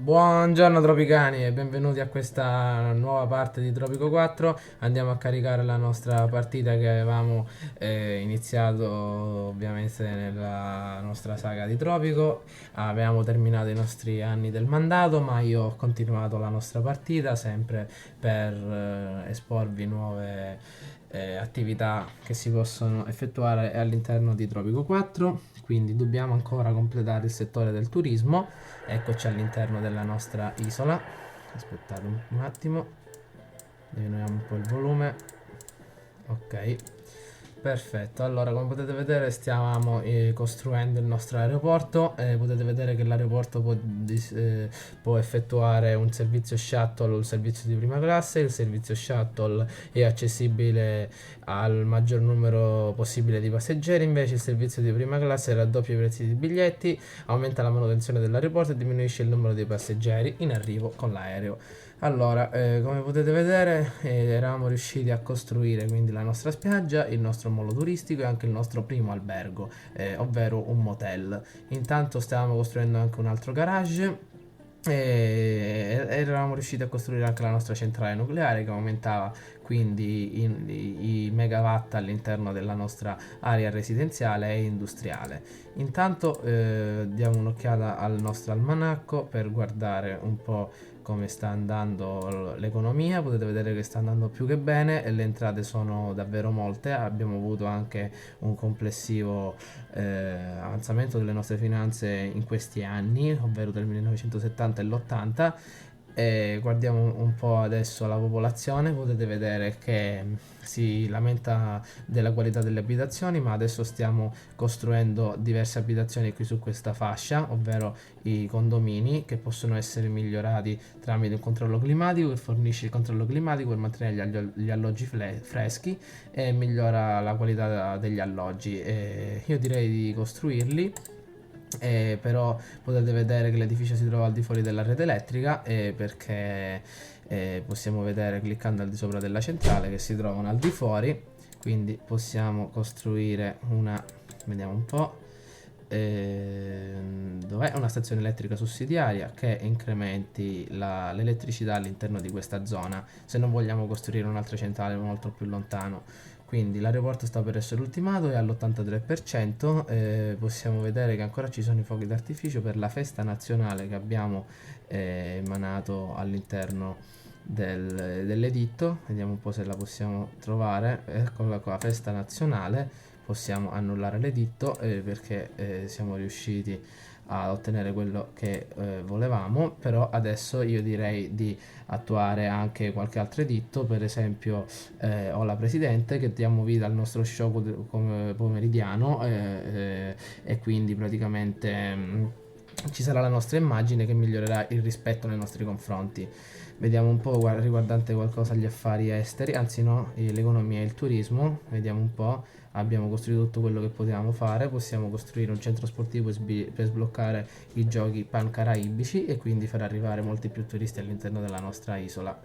Buongiorno tropicani e benvenuti a questa nuova parte di Tropico 4. Andiamo a caricare la nostra partita che avevamo iniziato ovviamente nella nostra saga di Tropico. Avevamo terminato i nostri anni del mandato, ma io ho continuato la nostra partita sempre per esporvi nuove attività che si possono effettuare all'interno di Tropico 4. Quindi dobbiamo ancora completare il settore del turismo. Eccoci all'interno della nostra isola. Aspettate un attimo, diminuiamo un po' il volume. Ok, perfetto. Allora, come potete vedere, stiamo costruendo il nostro aeroporto. Potete vedere che l'aeroporto può effettuare un servizio shuttle, un servizio di prima classe. Il servizio shuttle è accessibile al maggior numero possibile di passeggeri. Invece, il servizio di prima classe raddoppia i prezzi dei biglietti, aumenta la manutenzione dell'aeroporto e diminuisce il numero dei passeggeri in arrivo con l'aereo. Allora, come potete vedere, eravamo riusciti a costruire quindi la nostra spiaggia, il nostro molo turistico e anche il nostro primo albergo, ovvero un motel. Intanto stavamo costruendo anche un altro garage e eravamo riusciti a costruire anche la nostra centrale nucleare che aumentava quindi i megawatt all'interno della nostra area residenziale e industriale. Intanto diamo un'occhiata al nostro almanacco per guardare un po' come sta andando l'economia. Potete vedere che sta andando più che bene e le entrate sono davvero molte. Abbiamo avuto anche un complessivo avanzamento delle nostre finanze in questi anni, ovvero del 1970 e l'80. E guardiamo un po' adesso la popolazione. Potete vedere che si lamenta della qualità delle abitazioni, ma adesso stiamo costruendo diverse abitazioni qui su questa fascia, ovvero i condomini, che possono essere migliorati tramite un controllo climatico che fornisce il controllo climatico per mantenere gli alloggi freschi e migliora la qualità degli alloggi. Io direi di costruirli. Però potete vedere che l'edificio si trova al di fuori della rete elettrica, perché possiamo vedere cliccando al di sopra della centrale che si trovano al di fuori. Quindi possiamo costruire una, vediamo un po', dov'è una stazione elettrica sussidiaria che incrementi l'elettricità all'interno di questa zona, se non vogliamo costruire un'altra centrale molto più lontano. Quindi l'aeroporto sta per essere ultimato e all'83%. Possiamo vedere che ancora ci sono i fuochi d'artificio per la festa nazionale che abbiamo emanato all'interno dell'editto. Vediamo un po' se la possiamo trovare. Eccola qua, festa nazionale. Possiamo annullare l'editto perché siamo riusciti a ottenere quello che volevamo. Però adesso io direi di attuare anche qualche altro editto. Per esempio ho la presidente che diamo vita al nostro show pomeridiano, e quindi praticamente ci sarà la nostra immagine che migliorerà il rispetto nei nostri confronti. Vediamo un po' riguardante qualcosa agli affari esteri, anzi no, l'economia e il turismo. Vediamo un po'. Abbiamo costruito tutto quello che potevamo fare. Possiamo costruire un centro sportivo per sbloccare i giochi pancaraibici e quindi far arrivare molti più turisti all'interno della nostra isola.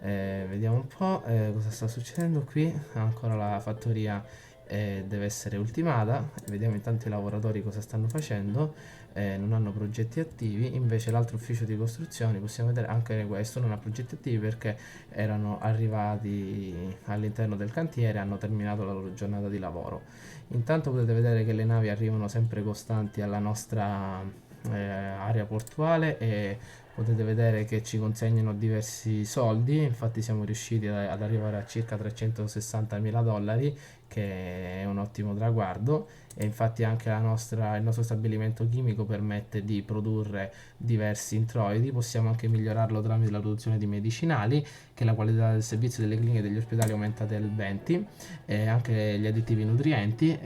Vediamo un po' cosa sta succedendo qui. Ancora la fattoria deve essere ultimata. Vediamo intanto i lavoratori cosa stanno facendo. Non hanno progetti attivi. Invece l'altro ufficio di costruzioni, possiamo vedere anche questo non ha progetti attivi perché erano arrivati all'interno del cantiere e hanno terminato la loro giornata di lavoro. Intanto potete vedere che le navi arrivano sempre costanti alla nostra area portuale e potete vedere che ci consegnano diversi soldi. Infatti siamo riusciti ad arrivare a circa 360.000 dollari, che è un ottimo traguardo. E infatti anche il nostro stabilimento chimico permette di produrre diversi introiti. Possiamo anche migliorarlo tramite la produzione di medicinali, che la qualità del servizio delle cliniche e degli ospedali aumenta del 20, e anche gli additivi nutrienti,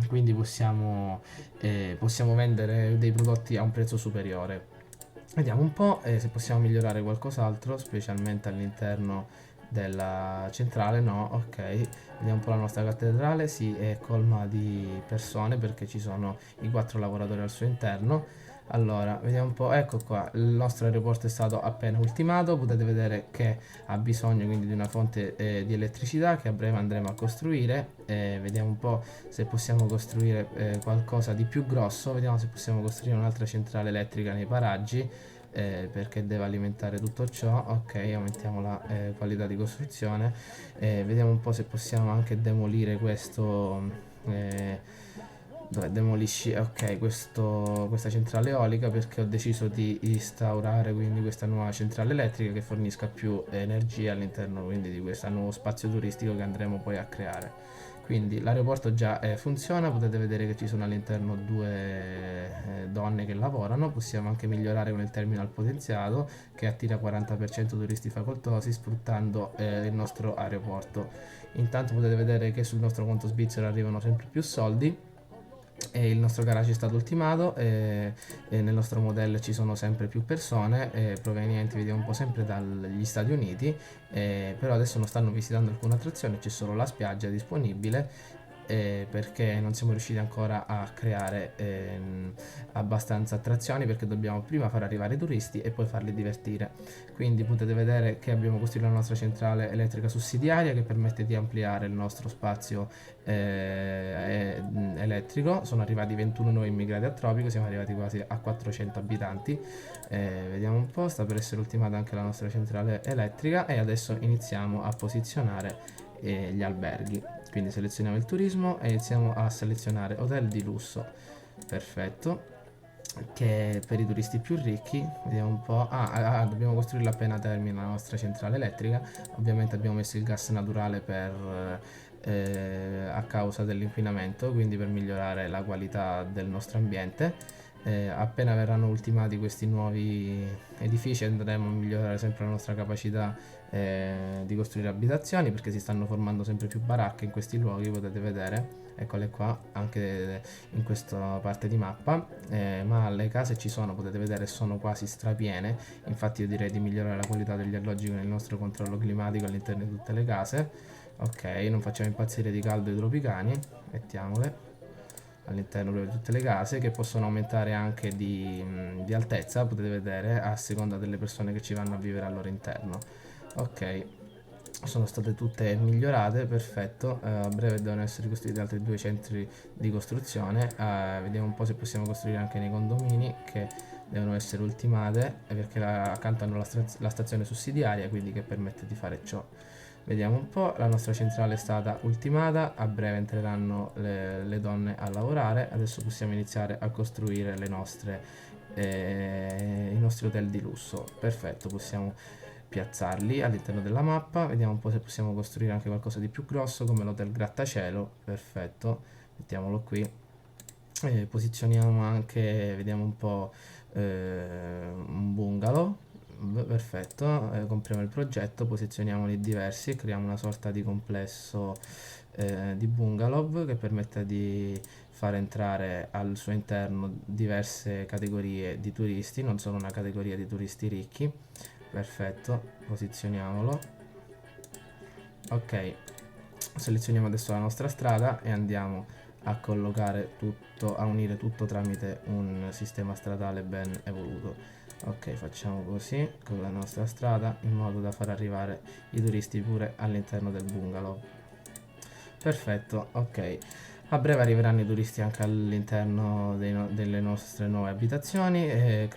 quindi possiamo vendere dei prodotti a un prezzo superiore. Vediamo un po' se possiamo migliorare qualcos'altro, specialmente all'interno della centrale. No, ok. Vediamo un po' la nostra cattedrale. Sì, è colma di persone perché ci sono i 4 lavoratori al suo interno. Allora, vediamo un po'. Ecco qua, il nostro aeroporto è stato appena ultimato. Potete vedere che ha bisogno quindi di una fonte di elettricità che a breve andremo a costruire. Vediamo un po' se possiamo costruire qualcosa di più grosso. Vediamo se possiamo costruire un'altra centrale elettrica nei paraggi. perché deve alimentare tutto ciò. Ok, aumentiamo la qualità di costruzione, vediamo un po' se possiamo anche demolire questo. Dove demolisci, ok, questa centrale eolica, perché ho deciso di instaurare quindi questa nuova centrale elettrica che fornisca più energia all'interno quindi di questo nuovo spazio turistico che andremo poi a creare. Quindi l'aeroporto già funziona, potete vedere che ci sono all'interno due donne che lavorano. Possiamo anche migliorare con il terminal potenziato che attira 40% turisti facoltosi sfruttando il nostro aeroporto. Intanto potete vedere che sul nostro conto svizzero arrivano sempre più soldi e il nostro garage è stato ultimato, e nel nostro modello ci sono sempre più persone provenienti, vediamo un po' sempre dagli Stati Uniti, però adesso non stanno visitando alcune attrazioni, c'è solo la spiaggia disponibile, perché non siamo riusciti ancora a creare abbastanza attrazioni, perché dobbiamo prima far arrivare i turisti e poi farli divertire. Quindi potete vedere che abbiamo costruito la nostra centrale elettrica sussidiaria che permette di ampliare il nostro spazio elettrico. Sono arrivati 21 nuovi immigrati a Tropico, siamo arrivati quasi a 400 abitanti. Vediamo un po', sta per essere ultimata anche la nostra centrale elettrica e adesso iniziamo a posizionare gli alberghi. Quindi selezioniamo il turismo e iniziamo a selezionare hotel di lusso. Perfetto, che per i turisti più ricchi, vediamo un po'. Dobbiamo costruirla appena termina la nostra centrale elettrica. Ovviamente abbiamo messo il gas naturale a causa dell'inquinamento, quindi per migliorare la qualità del nostro ambiente. Appena verranno ultimati questi nuovi edifici andremo a migliorare sempre la nostra capacità di costruire abitazioni, perché si stanno formando sempre più baracche in questi luoghi, potete vedere, eccole qua anche in questa parte di mappa, ma le case ci sono, potete vedere, sono quasi strapiene. Infatti io direi di migliorare la qualità degli alloggi con il nostro controllo climatico all'interno di tutte le case. Ok, non facciamo impazzire di caldo i tropicani, mettiamole all'interno di tutte le case, che possono aumentare anche di altezza, potete vedere, a seconda delle persone che ci vanno a vivere al loro interno. Ok, sono state tutte migliorate, perfetto. A breve devono essere costruiti altri due centri di costruzione. Vediamo un po' se possiamo costruire anche nei condomini, che devono essere ultimate, perché accanto hanno la stazione sussidiaria, quindi che permette di fare ciò. Vediamo un po', la nostra centrale è stata ultimata, a breve entreranno le donne a lavorare, adesso possiamo iniziare a costruire i nostri hotel di lusso. Perfetto, possiamo piazzarli all'interno della mappa. Vediamo un po' se possiamo costruire anche qualcosa di più grosso come l'hotel grattacielo. Perfetto, mettiamolo qui. Posizioniamo anche, vediamo un po', un bungalow. Perfetto, compriamo il progetto, posizioniamoli diversi e creiamo una sorta di complesso di bungalow che permette di far entrare al suo interno diverse categorie di turisti, non solo una categoria di turisti ricchi. Perfetto, posizioniamolo. Ok, selezioniamo adesso la nostra strada e andiamo a collocare tutto, a unire tutto tramite un sistema stradale ben evoluto. Ok, facciamo così con la nostra strada in modo da far arrivare i turisti pure all'interno del bungalow. Perfetto, ok. A breve arriveranno i turisti anche all'interno delle nostre nuove abitazioni e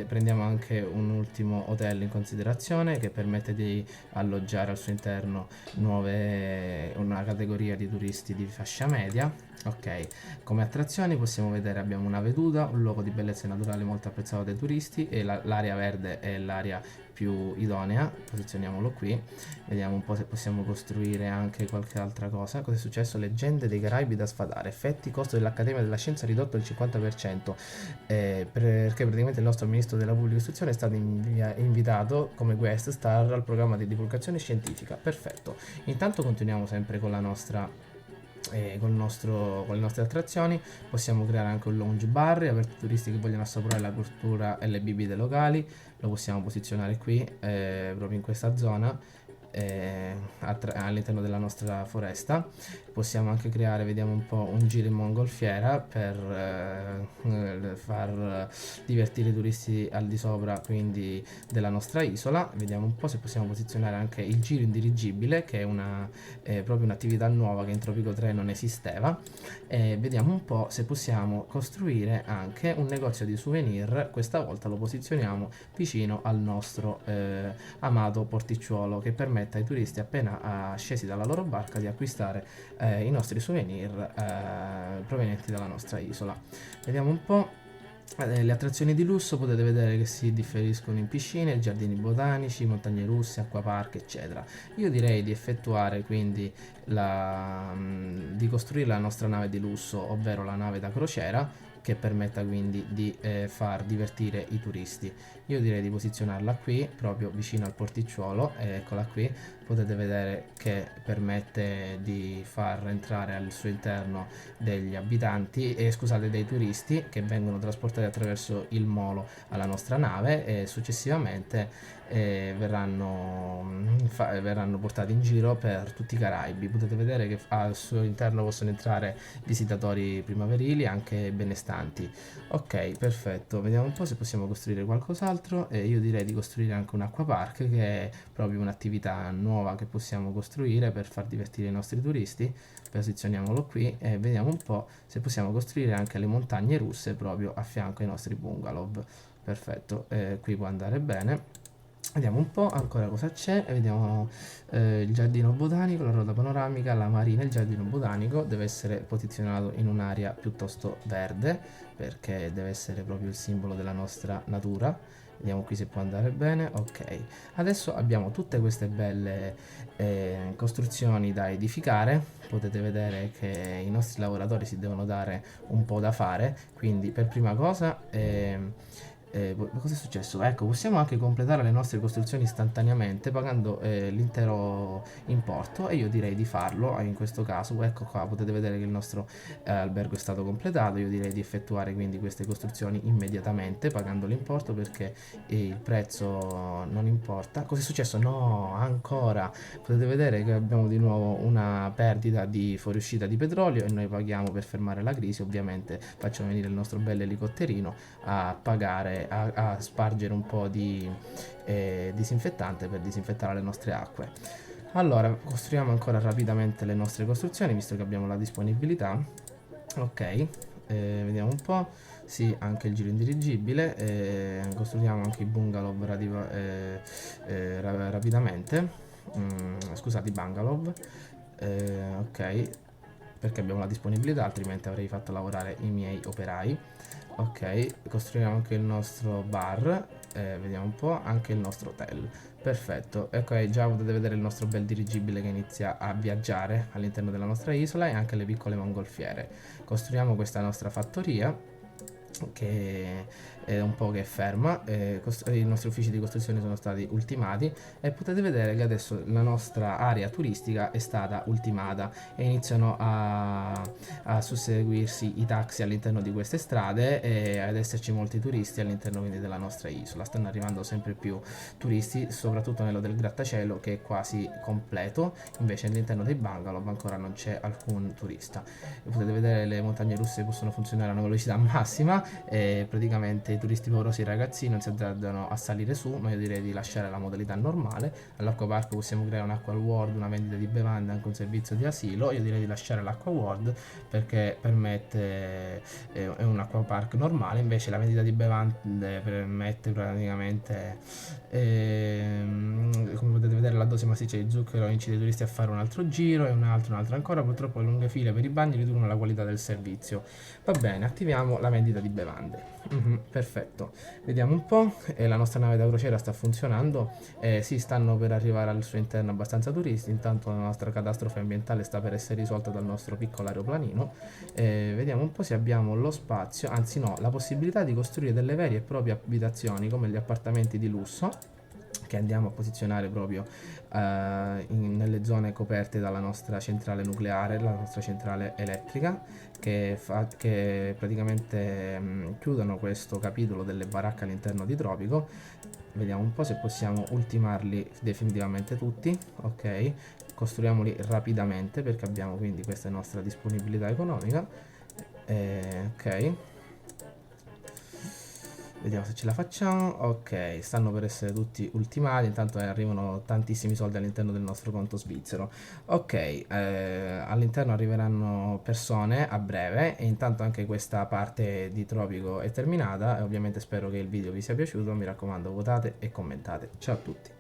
prendiamo anche un ultimo hotel in considerazione che permette di alloggiare al suo interno una categoria di turisti di fascia media. Ok, come attrazioni possiamo vedere abbiamo una veduta, un luogo di bellezza naturale molto apprezzato dai turisti, e l'area verde è l'area più idonea. Posizioniamolo qui, vediamo un po' se possiamo costruire anche qualche altra cosa. Cosa è successo? Leggende dei Caraibi da sfatare, effetti costo dell'Accademia della Scienza ridotto del 50%, perché praticamente il nostro ministro della pubblica istruzione è stato invitato come guest star al programma di divulgazione scientifica. Perfetto, intanto continuiamo sempre con la nostra con le nostre attrazioni. Possiamo creare anche un lounge bar aperto ai turisti che vogliono assaporare la cultura e le bibite locali. Lo possiamo posizionare qui, proprio in questa zona. all'interno della nostra foresta. Possiamo anche creare, vediamo un po', un giro in mongolfiera per far divertire i turisti al di sopra quindi della nostra isola. Vediamo un po' se possiamo posizionare anche il giro in dirigibile, che è proprio un'attività nuova che in Tropico 3 non esisteva. E vediamo un po' se possiamo costruire anche un negozio di souvenir. Questa volta lo posizioniamo vicino al nostro amato porticciuolo, che permette ai turisti appena scesi dalla loro barca di acquistare i nostri souvenir provenienti dalla nostra isola. Vediamo un po'. Le attrazioni di lusso potete vedere che si differiscono in piscine, giardini botanici, montagne russe, acquapark, eccetera. Io direi di effettuare quindi di costruire la nostra nave di lusso, ovvero la nave da crociera, che permetta quindi di far divertire i turisti. Io direi di posizionarla qui, proprio vicino al porticciolo, eccola qui. Potete vedere che permette di far entrare al suo interno degli abitanti, scusate, dei turisti che vengono trasportati attraverso il molo alla nostra nave e successivamente verranno portati in giro per tutti i Caraibi. Potete vedere che al suo interno possono entrare visitatori primaverili, anche benestanti. Ok, perfetto. Vediamo un po' se possiamo costruire qualcos'altro. Io direi di costruire anche un acquapark, che è proprio un'attività nuova che possiamo costruire per far divertire i nostri turisti. Posizioniamolo qui e vediamo un po' se possiamo costruire anche le montagne russe proprio a fianco ai nostri bungalow. Perfetto, qui può andare bene. Vediamo un po' ancora cosa c'è. Vediamo il giardino botanico, la ruota panoramica, la marina. Il giardino botanico deve essere posizionato in un'area piuttosto verde, perché deve essere proprio il simbolo della nostra natura. Vediamo qui se può andare bene. Ok, adesso abbiamo tutte queste belle costruzioni da edificare. Potete vedere che i nostri lavoratori si devono dare un po' da fare, quindi per prima cosa cosa è successo? Ecco, possiamo anche completare le nostre costruzioni istantaneamente pagando l'intero importo, e io direi di farlo in questo caso. Ecco qua, potete vedere che il nostro albergo è stato completato. Io direi di effettuare quindi queste costruzioni immediatamente pagando l'importo, perché il prezzo non importa. Cosa è successo? No, ancora. Potete vedere che abbiamo di nuovo una perdita di fuoriuscita di petrolio e noi paghiamo per fermare la crisi. Ovviamente facciamo venire il nostro bel elicotterino a pagare, a spargere un po' di disinfettante per disinfettare le nostre acque. Allora, costruiamo ancora rapidamente le nostre costruzioni, visto che abbiamo la disponibilità. Ok, vediamo un po'. Sì, anche il giro indirigibile. Costruiamo anche i bungalow rapidamente. Scusate, i bungalow. Ok, perché abbiamo la disponibilità, altrimenti avrei fatto lavorare i miei operai. Ok, costruiamo anche il nostro bar, vediamo un po', anche il nostro hotel. Perfetto, ecco, già potete vedere il nostro bel dirigibile che inizia a viaggiare all'interno della nostra isola, e anche le piccole mongolfiere. Costruiamo questa nostra fattoria, che è un po' che è ferma. I nostri uffici di costruzione sono stati ultimati, e potete vedere che adesso la nostra area turistica è stata ultimata e iniziano a susseguirsi i taxi all'interno di queste strade e ad esserci molti turisti all'interno quindi della nostra isola. Stanno arrivando sempre più turisti, soprattutto nello del grattacielo, che è quasi completo. Invece all'interno dei bungalow ancora non c'è alcun turista. Potete vedere le montagne russe possono funzionare a una velocità massima, e praticamente i turisti paurosi ragazzi non si azzardano a salire su, ma io direi di lasciare la modalità normale. All'acquapark possiamo creare un acqua world, una vendita di bevande, anche un servizio di asilo. Io direi di lasciare l'acqua world perché permette, è un acquapark normale. Invece la vendita di bevande permette praticamente, come potete vedere, la dose massiccia di zucchero incita i turisti a fare un altro giro, e un altro ancora. Purtroppo le lunghe file per i bagni riducono la qualità del servizio. Va bene, attiviamo la vendita di bevande. Perfetto, vediamo un po'. La nostra nave da crociera sta funzionando, si stanno per arrivare al suo interno abbastanza turisti. Intanto la nostra catastrofe ambientale sta per essere risolta dal nostro piccolo aeroplanino. Vediamo un po' se abbiamo lo spazio, anzi no, la possibilità di costruire delle vere e proprie abitazioni come gli appartamenti di lusso, che andiamo a posizionare proprio nelle zone coperte dalla nostra centrale nucleare, la nostra centrale elettrica, che praticamente chiudono questo capitolo delle baracche all'interno di Tropico. Vediamo un po' se possiamo ultimarli definitivamente tutti. Ok, costruiamoli rapidamente perché abbiamo quindi questa nostra disponibilità economica. Ok, vediamo se ce la facciamo. Ok, stanno per essere tutti ultimati. Intanto arrivano tantissimi soldi all'interno del nostro conto svizzero. Ok, all'interno arriveranno persone a breve. E intanto anche questa parte di Tropico è terminata. E ovviamente spero che il video vi sia piaciuto. Mi raccomando, votate e commentate. Ciao a tutti.